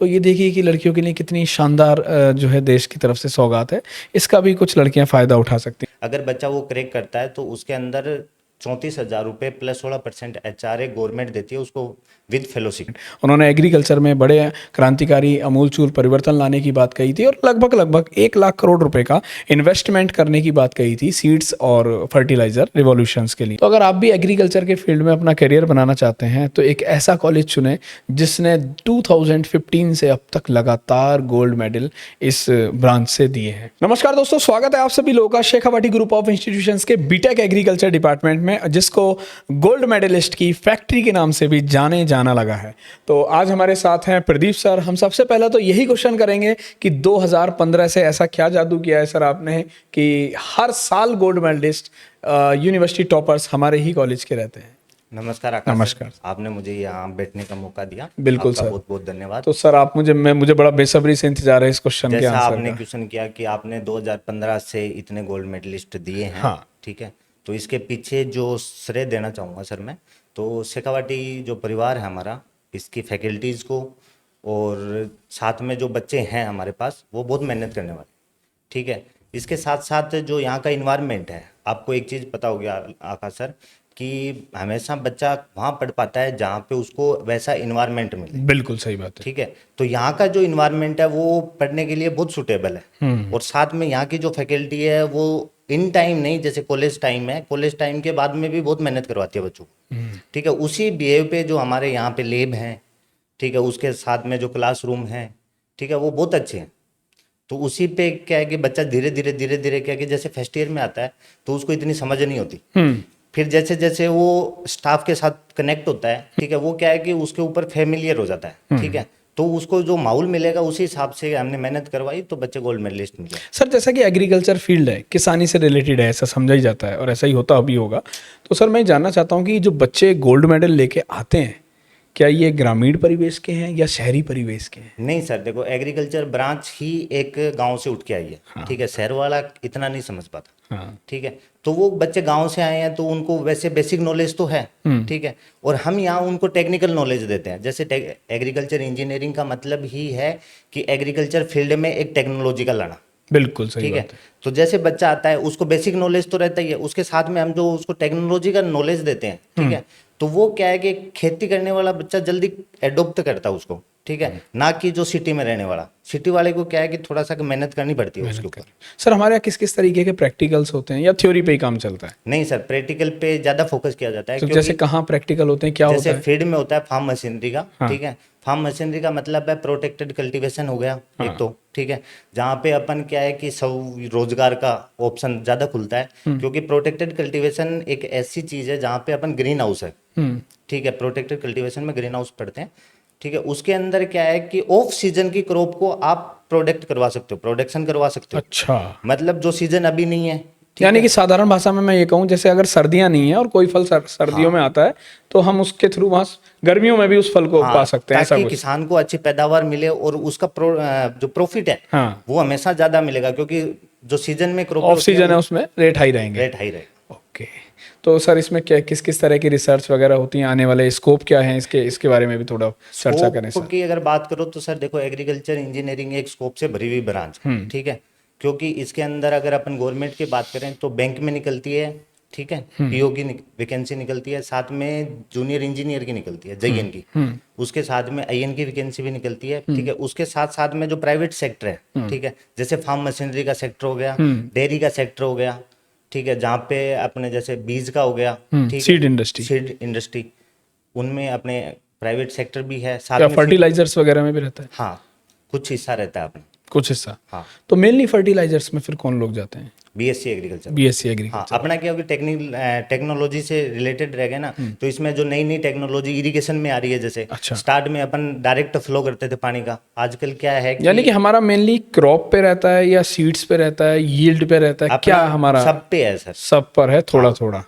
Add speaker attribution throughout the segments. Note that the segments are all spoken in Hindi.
Speaker 1: तो ये देखिए कि लड़कियों के लिए कितनी शानदार जो है देश की तरफ से सौगात है। इसका भी कुछ लड़कियां फ़ायदा उठा सकती हैं।
Speaker 2: अगर बच्चा वो क्रैक करता है तो उसके अंदर 34,000 रुपये प्लस 16% HRA गवर्नमेंट देती है उसको विद फेलोशिप।
Speaker 1: उन्होंने एग्रीकल्चर में बड़े क्रांतिकारी अमूलचूल परिवर्तन लाने की बात कही थी और लगभग 1 लाख करोड़ रुपए का इन्वेस्टमेंट करने की बात कही थी सीड्स और फर्टिलाइजर रिवॉल्यूशंस के लिए। तो अगर आप भी एग्रीकल्चर के फील्ड में अपना करियर बनाना चाहते हैं तो एक ऐसा कॉलेज चुनें जिसने 2015 से अब तक लगातार गोल्ड मेडल इस ब्रांच से दिए हैं। नमस्कार दोस्तों, स्वागत है आप सभी लोगों का शेखावाटी ग्रुप ऑफ इंस्टीट्यूशंस के बीटेक एग्रीकल्चर डिपार्टमेंट में, जिसको गोल्ड मेडलिस्ट की फैक्ट्री के नाम से भी जाना लगा है। तो आज हमारे साथ हैं प्रदीप सर। हम सबसे पहले तो यही क्वेश्चन करेंगे कि 2015 से ऐसा क्या जादू किया है सर आपने कि हर साल गोल्ड मेडलिस्ट यूनिवर्सिटी टॉपर्स हमारे ही कॉलेज के रहते हैं।
Speaker 2: नमस्कार आकाश।
Speaker 1: नमस्कार।
Speaker 2: आपने मुझे यहाँ बैठने का मौका दिया।
Speaker 1: बिल्कुल
Speaker 2: आपका
Speaker 1: सर।
Speaker 2: बहुत बहुत धन्यवाद।
Speaker 1: तो सर आप मुझे बड़ा बेसब्री से इंतजार है इस क्वेश्चन के
Speaker 2: जैसा
Speaker 1: आंसर
Speaker 2: आपने
Speaker 1: का।
Speaker 2: क्वेश्चन किया कि आपने 2015 से इतने गोल्ड मेडलिस्ट दिए हैं,
Speaker 1: हाँ।
Speaker 2: ठीक है, तो इसके पीछे जो श्रेय देना चाहूँगा सर मैं, तो शेखावाटी जो परिवार है हमारा, इसकी फैकल्टीज़ को और साथ में जो बच्चे हैं हमारे पास, वो बहुत मेहनत करने वाले, ठीक है। इसके साथ साथ जो यहाँ का इन्वायरमेंट है, आपको एक चीज़ पता होगी आकाश सर कि हमेशा बच्चा वहाँ पढ़ पाता है जहाँ पे उसको वैसा इन्वायरमेंट मिले।
Speaker 1: बिल्कुल सही बात है।
Speaker 2: ठीक है, तो यहाँ का जो इन्वायरमेंट है वो पढ़ने के लिए बहुत सूटेबल है। और साथ में यहाँ की जो फैकल्टी है वो इन टाइम नहीं, जैसे कॉलेज टाइम है, कॉलेज टाइम के बाद में भी बहुत मेहनत करवाती है बच्चों को। ठीक है, उसी बिहेव पे जो हमारे यहाँ पे लैब हैं, ठीक है, उसके साथ में जो क्लासरूम है, ठीक है, वो बहुत अच्छे हैं। तो उसी पे क्या है कि बच्चा धीरे धीरे क्या है कि जैसे फर्स्ट ईयर में आता है तो उसको इतनी समझ नहीं होती। फिर जैसे जैसे वो स्टाफ के साथ कनेक्ट होता है, ठीक है, वो क्या है कि उसके ऊपर फेमिलियर हो जाता है, ठीक है, तो उसको जो माहौल मिलेगा उसी हिसाब से हमने मेहनत करवाई तो बच्चे गोल्ड मेडलिस्ट मिले।
Speaker 1: सर जैसा कि एग्रीकल्चर फील्ड है, किसानी से रिलेटेड है, ऐसा समझा ही जाता है और ऐसा ही होता भी होगा। तो सर मैं जानना चाहता हूँ कि जो बच्चे गोल्ड मेडल लेके आते हैं, क्या ये ग्रामीण परिवेश के हैं या शहरी परिवेश के हैं?
Speaker 2: नहीं सर, देखो एग्रीकल्चर ब्रांच ही एक गांव से उठ के आई है। हाँ। ठीक है, शहर वाला इतना नहीं समझ पाता। हाँ। ठीक है, तो वो बच्चे गांव से आए हैं तो उनको वैसे बेसिक नॉलेज तो है, ठीक है, और हम यहाँ उनको टेक्निकल नॉलेज देते हैं। जैसे एग्रीकल्चर इंजीनियरिंग का मतलब ही है कि एग्रीकल्चर फील्ड में एक टेक्नोलॉजी का लाना।
Speaker 1: बिल्कुल सही
Speaker 2: ठीक
Speaker 1: बात
Speaker 2: है, तो जैसे बच्चा आता है उसको बेसिक नॉलेज तो रहता ही है, उसके साथ में हम जो उसको टेक्नोलॉजी का नॉलेज देते हैं, ठीक है, तो वो क्या है कि खेती करने वाला बच्चा जल्दी एडोप्ट करता है उसको, ठीक है, ना कि जो सिटी में रहने वाला। सिटी वाले को क्या है कि थोड़ा सा मेहनत करनी पड़ती है उसके ऊपर।
Speaker 1: सर हमारे यहाँ किस किस तरीके के प्रैक्टिकल्स होते हैं या थ्योरी पे ही काम चलता है?
Speaker 2: नहीं सर, प्रैक्टिकल पे ज़्यादा फोकस किया जाता है।
Speaker 1: तो जैसे कहाँ प्रैक्टिकल होते हैं, क्या होता है?
Speaker 2: जैसे फील्ड में होता है फार्म मशीनरी का। हाँ। ठीक है, फार्म मशीनरी का मतलब है प्रोटेक्टेड कल्टीवेशन हो गया। हाँ। एक तो ठीक है, जहाँ पे अपन क्या है कि सब रोजगार का ऑप्शन ज़्यादा खुलता है, क्योंकि प्रोटेक्टेड कल्टीवेशन एक ऐसी चीज़ है जहाँ पे अपन ग्रीन हाउस है। ठीक है, प्रोटेक्टेड कल्टीवेशन में ग्रीन हाउस पढ़ते हैं। ठीक है, उसके अंदर क्या है कि ऑफ सीजन की क्रॉप को आप प्रोडक्ट करवा सकते हो, प्रोडक्शन करवा सकते हो।
Speaker 1: अच्छा,
Speaker 2: मतलब जो सीजन अभी नहीं है,
Speaker 1: यानी कि साधारण भाषा में मैं ये कहूँ, जैसे अगर सर्दियां नहीं है और कोई फल सर्दियों में आता है तो हम उसके थ्रू वहाँ गर्मियों में भी उस फल को पा सकते हैं,
Speaker 2: ताकि किसान को अच्छी पैदावार मिले और उसका जो प्रॉफिट है, हाँ, वो हमेशा ज्यादा मिलेगा, क्योंकि जो सीजन में क्रॉप
Speaker 1: ऑफ सीजन है उसमें रेट हाई रहेंगे। ओके, तो सर इसमें क्या किस किस तरह की रिसर्च वगैरह होती है, आने वाले स्कोप क्या है इसके बारे में भी थोड़ा चर्चा करें सर।
Speaker 2: की अगर बात करो तो सर देखो, एग्रीकल्चर इंजीनियरिंग एक स्कोप से भरी हुई ब्रांच, ठीक है, क्योंकि इसके अंदर अगर अपन गवर्नमेंट की बात करें तो बैंक में निकलती है, ठीक है, पीओ की वैकेंसी निकलती है, साथ में जूनियर इंजीनियर की निकलती है, जेईएन की, उसके साथ में आईएन की वैकेंसी भी निकलती है, ठीक है, उसके साथ साथ में जो प्राइवेट सेक्टर है, ठीक है, जैसे फार्म मशीनरी का सेक्टर हो गया, डेयरी का सेक्टर हो गया, ठीक है, जहाँ पे अपने जैसे बीज का हो गया, ठीक, सीड इंडस्ट्री, उनमें अपने प्राइवेट सेक्टर भी है, साथ में
Speaker 1: फर्टिलाइजर्स वगैरह में भी रहता है।
Speaker 2: हाँ, कुछ हिस्सा रहता है अपने,
Speaker 1: कुछ हिस्सा।
Speaker 2: हाँ,
Speaker 1: तो मेनली फर्टिलाइजर्स में फिर कौन लोग जाते हैं?
Speaker 2: BSc agriculture.
Speaker 1: BSc agriculture.
Speaker 2: हाँ, अपना क्या होगी, टेक्नोलॉजी से रिलेटेड रह गया ना, तो इसमें जो नई नई टेक्नोलॉजी इरिगेशन में आ रही है, जैसे अच्छा, स्टार्ट में अपन डायरेक्ट फ्लो करते थे पानी का, आजकल क्या है कि
Speaker 1: यानी कि हमारा मेनली क्रॉप पे रहता है या सीड्स पे रहता है, यील्ड पे रहता है, क्या हमारा
Speaker 2: सब पे है सर?
Speaker 1: सब पर है, थोड़ा थोड़ा।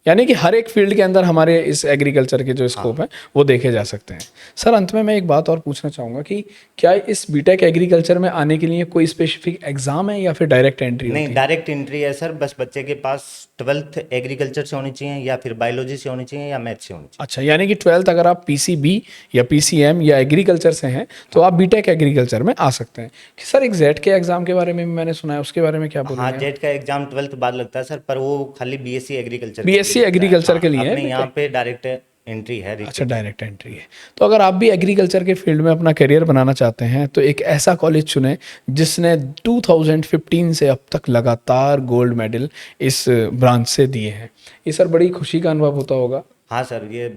Speaker 1: यानी कि हर एक फील्ड के अंदर हमारे इस एग्रीकल्चर के जो स्कोप है वो देखे जा सकते हैं। सर अंत में मैं एक बात और पूछना चाहूँगा कि क्या इस बीटेक एग्रीकल्चर में आने के लिए कोई स्पेसिफिक एग्जाम है या फिर डायरेक्ट एंट्री होती
Speaker 2: नहीं,
Speaker 1: है?
Speaker 2: डायरेक्ट एंट्री है सर। बस बच्चे के पास 12th एग्रीकल्चर से होनी चाहिए, या फिर बायोलॉजी से होनी चाहिए, या मैथ से होनी चाहिए।
Speaker 1: अच्छा, यानी कि 12th अगर आप पीसीबी या पीसीएम या एग्रीकल्चर से हैं तो आप बीटेक एग्रीकल्चर में आ सकते हैं। कि सर एक जेड के एग्जाम के बारे में भी मैंने सुना है, उसके बारे में क्या
Speaker 2: हाँ,
Speaker 1: बोलेंगे?
Speaker 2: जेट का एग्जाम 12th बाद लगता है सर, पर वो खाली बीएससी एग्रीकल्चर
Speaker 1: बीएससी एग्रीकल्चर के लिए है,
Speaker 2: अपने यहाँ पे डायरेक्ट एंट्री है।
Speaker 1: अच्छा डायरेक्ट एंट्री है। तो अगर आप भी एग्रीकल्चर के फील्ड में अपना करियर बनाना चाहते हैं तो एक ऐसा कॉलेज चुनें जिसने 2015 से अब तक लगातार गोल्ड मेडल इस ब्रांच से दिए हैं। ये सर बड़ी खुशी का अनुभव होता होगा।
Speaker 2: हाँ सर, ये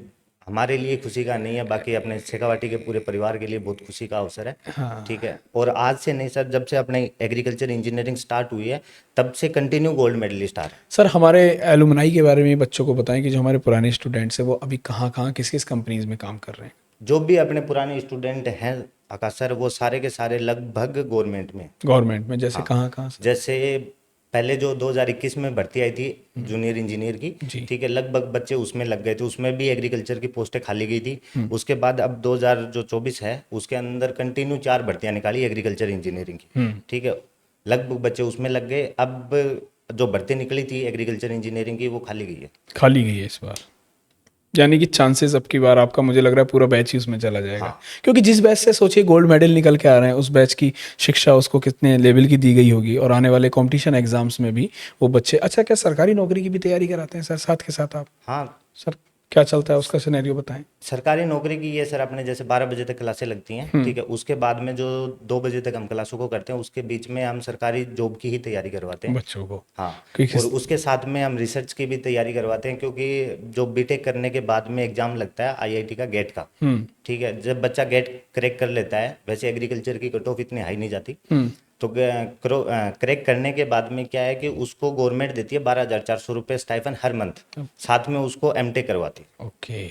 Speaker 2: हमारे लिए खुशी का नहीं है, बाकी अपने शेखावाटी के पूरे परिवार के लिए बहुत खुशी का अवसर है। ठीक है, और आज से नहीं सर, जब से अपने एग्रीकल्चर इंजीनियरिंग स्टार्ट हुई है तब से कंटिन्यू गोल्ड मेडलिस्ट आ रहे हैं।
Speaker 1: सर हमारे एलुमनाई के बारे में बच्चों को बताएं कि जो हमारे पुराने स्टूडेंट्स हैं वो अभी कहाँ कहाँ किस किस कंपनीज में काम कर रहे हैं।
Speaker 2: जो भी अपने पुराने स्टूडेंट हैं आकाश सर, वो सारे के सारे लगभग गवर्नमेंट में।
Speaker 1: गवर्नमेंट में जैसे कहाँ कहाँ से?
Speaker 2: जैसे पहले जो 2021 में भर्ती आई थी जूनियर इंजीनियर की,
Speaker 1: जी।
Speaker 2: ठीक है, लगभग बच्चे उसमें लग गए थे, उसमें भी एग्रीकल्चर की पोस्टें खाली गई थी। उसके बाद अब 2024 है, उसके अंदर कंटिन्यू 4 भर्तियां निकाली एग्रीकल्चर इंजीनियरिंग की। ठीक है, लगभग बच्चे उसमें लग गए। अब जो भर्ती निकली थी एग्रीकल्चर इंजीनियरिंग की वो खाली गई है।
Speaker 1: खाली गई है इस बार, यानी कि चांसेस अब की बार आपका मुझे लग रहा है पूरा बैच ही उसमें चला जाएगा।
Speaker 2: हाँ।
Speaker 1: क्योंकि जिस बैच से सोचिए गोल्ड मेडल निकल के आ रहे हैं उस बैच की शिक्षा उसको कितने लेवल की दी गई होगी, और आने वाले कंपटीशन एग्जाम्स में भी वो बच्चे। अच्छा, क्या सरकारी नौकरी की भी तैयारी कराते हैं सर साथ के साथ आप?
Speaker 2: हाँ
Speaker 1: सर क्या चलता है उसका सिनेरियो बताएं।
Speaker 2: सरकारी नौकरी की ये सर अपने जैसे 12 बजे तक क्लासें लगती हैं, ठीक है, उसके बाद में जो 2 बजे तक हम क्लासों को करते हैं उसके बीच में हम सरकारी जॉब की ही तैयारी करवाते हैं
Speaker 1: बच्चों को।
Speaker 2: हाँ,
Speaker 1: क्योंकि
Speaker 2: और उसके साथ में हम रिसर्च की भी तैयारी करवाते हैं, क्योंकि जो बीटेक करने के बाद में एग्जाम लगता है आईआईटी का गेट का, ठीक है, जब बच्चा गेट क्रैक कर लेता है, वैसे एग्रीकल्चर की कट ऑफ इतनी हाई नहीं जाती, तो क्रैक करने के बाद में क्या है कि उसको गवर्नमेंट देती है 12,400 रुपये स्टाइफन हर मंथ, साथ में उसको एमटेक करवाती है।
Speaker 1: ओके।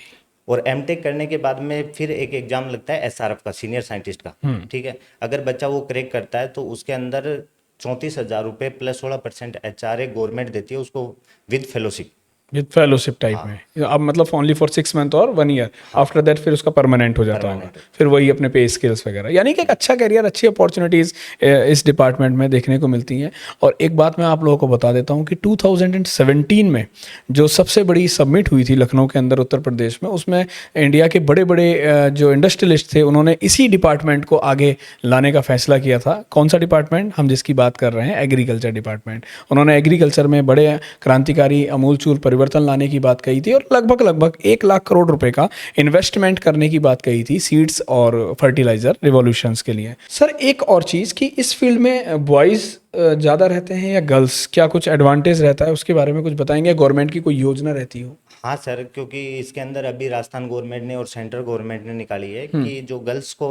Speaker 2: और एमटेक करने के बाद में फिर एक एग्जाम लगता है एसआरएफ का, सीनियर साइंटिस्ट का, ठीक है, अगर बच्चा वो क्रैक करता है तो उसके अंदर 34,000 रुपये प्लस 16% एचआरए गवर्नमेंट देती है उसको with fellowship.
Speaker 1: With fellowship type में, अब मतलब ओनली फॉर 6 मंथ और 1 ईयर, आफ्टर दैट फिर उसका परमानेंट हो जाता होगा, फिर वही अपने पे स्किल्स वगैरह। यानी कि एक अच्छा करियर, अच्छी अपॉर्चुनिटीज़ इस डिपार्टमेंट में देखने को मिलती हैं। और एक बात मैं आप लोगों को बता देता हूँ कि 2017 में जो सबसे बड़ी सबमिट हुई थी लखनऊ के अंदर उत्तर प्रदेश में, उसमें इंडिया के बड़े बड़े जो इंडस्ट्रियलिस्ट थे उन्होंने इसी डिपार्टमेंट को आगे लाने का फैसला किया था। कौन सा डिपार्टमेंट हम जिसकी बात कर रहे हैं? Agriculture department. उन्होंने एग्रीकल्चर में बड़े क्रांतिकारी अमूलचूल परिवर्तन लाने की बात कही थी और लगभग 1 लाख करोड़ रुपए का इन्वेस्टमेंट करने की बात कही थी सीड्स और फर्टिलाइजर रिवॉल्यूशंस के लिए। सर एक और चीज़ कि इस फील्ड में बॉयज़ ज़्यादा रहते हैं या गर्ल्स, क्या कुछ एडवांटेज रहता है उसके बारे में कुछ बताएंगे? गवर्नमेंट की कोई योजना रहती हो?
Speaker 2: हाँ सर, क्योंकि इसके अंदर अभी राजस्थान गवर्नमेंट ने और सेंट्रल गवर्नमेंट ने निकाली है कि जो गर्ल्स को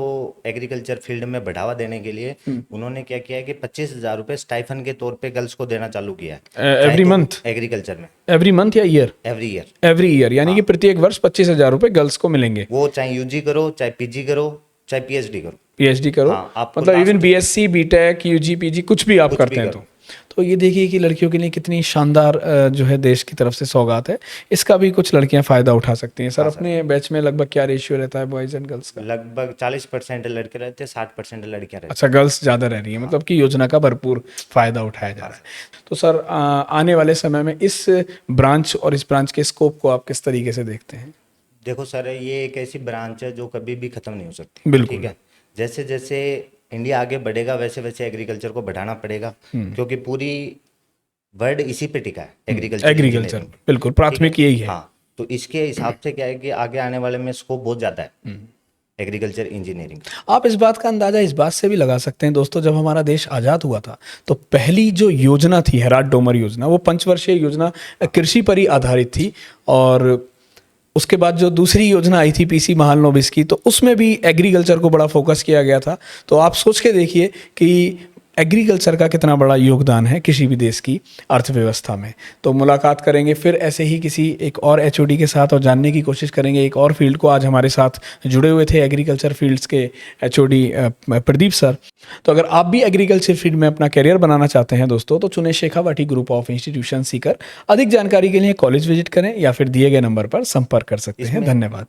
Speaker 2: एग्रीकल्चर फील्ड में बढ़ावा देने के लिए उन्होंने क्या किया है कि 25,000 रुपये स्टाइफन के तौर पे गर्ल्स को देना चालू किया है
Speaker 1: एवरी मंथ?
Speaker 2: एग्रीकल्चर में
Speaker 1: एवरी मंथ या year?
Speaker 2: Every year.
Speaker 1: Every year, यानी कि प्रत्येक वर्ष 25,000 रुपये गर्ल्स को मिलेंगे।
Speaker 2: वो चाहे यूजी करो, चाहे पीजी करो, चाहे पीएचडी करो।
Speaker 1: पीएचडी करो,
Speaker 2: हाँ, आपको
Speaker 1: मतलब
Speaker 2: last-
Speaker 1: even BSc, BTech, UG, PG कुछ भी आप
Speaker 2: कुछ
Speaker 1: करते
Speaker 2: भी
Speaker 1: हैं
Speaker 2: करो।
Speaker 1: तो ये देखिए कि लड़कियों के लिए कितनी शानदार जो है देश की तरफ से सौगात है। इसका भी कुछ लड़कियां फ़ायदा उठा सकती हैं। सर अपने बैच में लगभग क्या रेशियो रहता है बॉयज़ एंड गर्ल्स का?
Speaker 2: लगभग 40% लड़के रहते हैं, 60% लड़कियां रहती
Speaker 1: अच्छा, गर्ल्स ज़्यादा रह रही है, मतलब कि योजना का भरपूर फ़ायदा उठाया जा रहा है। तो सर आने वाले समय में इस ब्रांच और इस ब्रांच के स्कोप को आप किस तरीके से देखते हैं?
Speaker 2: हैं। देखो सर, ये एक ऐसी ब्रांच है जो कभी भी खत्म नहीं हो सकती।
Speaker 1: बिल्कुल।
Speaker 2: ठीक है, जैसे जैसे इंडिया आगे बढ़ेगा वैसे वैसे एग्रीकल्चर को बढ़ाना पड़ेगा, क्योंकि पूरी वर्ल्ड इसी पे टिका है, एग्रीकल्चर।
Speaker 1: एग्रीकल्चर बिल्कुल प्राथमिक यही है।
Speaker 2: हाँ, तो इसके हिसाब से क्या है कि आगे आने वाले में स्कोप बहुत ज़्यादा है एग्रीकल्चर इंजीनियरिंग।
Speaker 1: आप इस बात का अंदाजा इस बात से भी लगा सकते हैं दोस्तों, जब हमारा देश आज़ाद हुआ था तो पहली जो योजना थी हेरात डोमर योजना, वो पंचवर्षीय योजना कृषि पर ही आधारित थी। और उसके बाद जो दूसरी योजना आई थी पीसी महालनोबिस की, तो उसमें भी एग्रीकल्चर को बड़ा फोकस किया गया था। तो आप सोच के देखिए कि एग्रीकल्चर का कितना बड़ा योगदान है किसी भी देश की अर्थव्यवस्था में। तो मुलाकात करेंगे फिर ऐसे ही किसी एक और एचओडी के साथ और जानने की कोशिश करेंगे एक और फील्ड को। आज हमारे साथ जुड़े हुए थे एग्रीकल्चर फील्ड्स के एचओडी प्रदीप सर। तो अगर आप भी एग्रीकल्चर फील्ड में अपना करियर बनाना चाहते हैं दोस्तों, तो चुने Shekhawati group of institution Sikar. अधिक जानकारी के लिए कॉलेज विजिट करें या फिर दिए गए नंबर पर संपर्क कर सकते हैं। धन्यवाद।